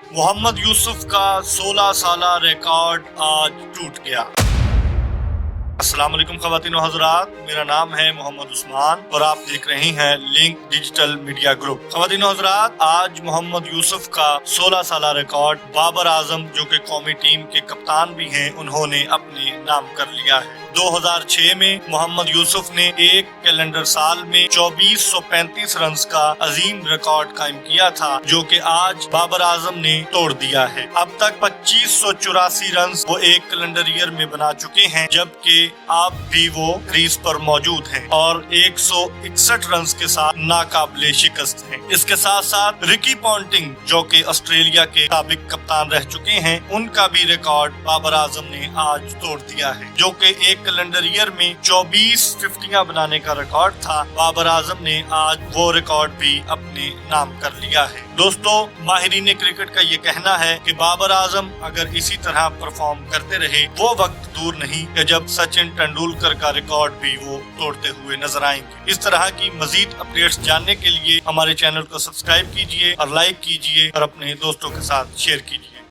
मोहम्मद यूसुफ का 16 साला रिकॉर्ड आज टूट गया। अस्सलाम वालेकुम ख़वातीन व हज़रात, मेरा नाम है मोहम्मद उस्मान और आप देख रहे हैं लिंक डिजिटल मीडिया ग्रुप। ख़वातीन व हज़रात, आज मोहम्मद यूसुफ का 16 साला रिकॉर्ड बाबर आजम जो कि कौमी टीम के कप्तान भी हैं, उन्होंने अपने नाम कर लिया है। 2006 में मोहम्मद यूसुफ ने एक कैलेंडर साल में 2435 रन का अजीम रिकॉर्ड कायम किया था, जो कि आज बाबर आजम ने तोड़ दिया है। अब तक 2584 रन वो एक कैलेंडर ईयर में बना चुके हैं, जबकि अब भी वो क्रीज पर मौजूद हैं और 161 रन के साथ नाकाबिले शिकस्त हैं। इसके साथ साथ रिकी पॉन्टिंग जो कि ऑस्ट्रेलिया के साबिक कप्तान रह चुके हैं, उनका भी रिकॉर्ड बाबर आजम ने आज तोड़ दिया है, जो कि एक कैलेंडर ईयर में 24 फिफ्टियां बनाने का रिकॉर्ड था। बाबर आजम ने आज वो रिकॉर्ड भी अपने नाम कर लिया है। दोस्तों, माहिरीन क्रिकेट का ये कहना है कि बाबर आजम अगर इसी तरह परफॉर्म करते रहे, वो वक्त दूर नहीं कि जब सचिन तेंदुलकर का रिकॉर्ड भी वो तोड़ते हुए नजर आएंगे। इस तरह की मजीद अपडेट्स जानने के लिए हमारे चैनल को सब्सक्राइब कीजिए और लाइक कीजिए और अपने दोस्तों के साथ शेयर कीजिए।